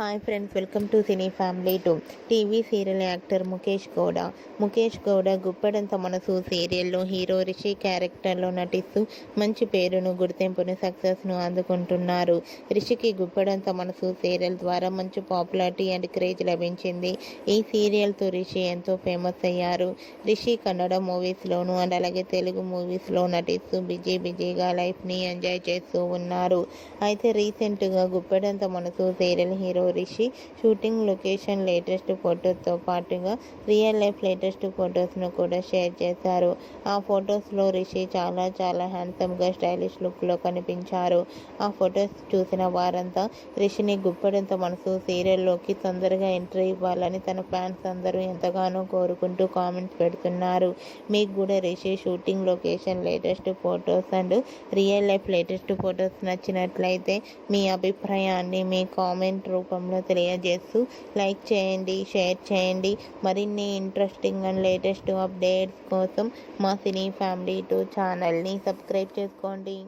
Hi friends, welcome to cine family 2. TV serial actor Mukesh Gowda Guppedantha Manasu సీరియల్లో hero Rishi క్యారెక్టర్లో నటిస్తూ మంచి పేరును, గుర్తింపును, సక్సెస్ను అందుకుంటున్నారు. రిషికి గుప్పెడంత మనసు సీరియల్ ద్వారా మంచి పాపులారిటీ అండ్ క్రేజ్ లభించింది. ఈ సీరియల్తో రిషి ఎంతో ఫేమస్ అయ్యారు. రిషి కన్నడ మూవీస్లోను అండ్ అలాగే తెలుగు మూవీస్లో నటిస్తూ బిజీగా లైఫ్ని ఎంజాయ్ చేస్తూ ఉన్నారు. అయితే రీసెంట్గా Guppedantha Manasu serial hero Rishi shooting location latest ఫొటోస్తో పాటుగా రియల్ లైఫ్ లేటెస్ట్ ఫొటోస్ను కూడా షేర్ చేశారు. ఆ ఫొటోస్లో రిషి చాలా హ్యాండ్సమ్గా స్టైలిష్ లుక్లో కనిపించారు. ఆ ఫొటోస్ చూసిన వారంతా రిషిని గుప్పెడంత మనసు సీరియల్లోకి తొందరగా ఎంట్రీ ఇవ్వాలని తన ఫ్యాన్స్ అందరూ ఎంతగానో కోరుకుంటూ కామెంట్స్ పెడుతున్నారు. మీకు కూడా Rishi shooting location latest photos and real life latest photos నచ్చినట్లయితే మీ అభిప్రాయాన్ని మీ కామెంట్ రూపంలో తెలియజేస్తూ లైక్ చేయండి, షేర్ చేయండి. మరిన్ని ఇంట్రెస్టింగ్ అండ్ లేటెస్ట్ అప్డేట్స్ కోసం మా సినీ ఫ్యామిలీ 2 ఛానల్ని సబ్స్క్రైబ్ చేసుకోండి.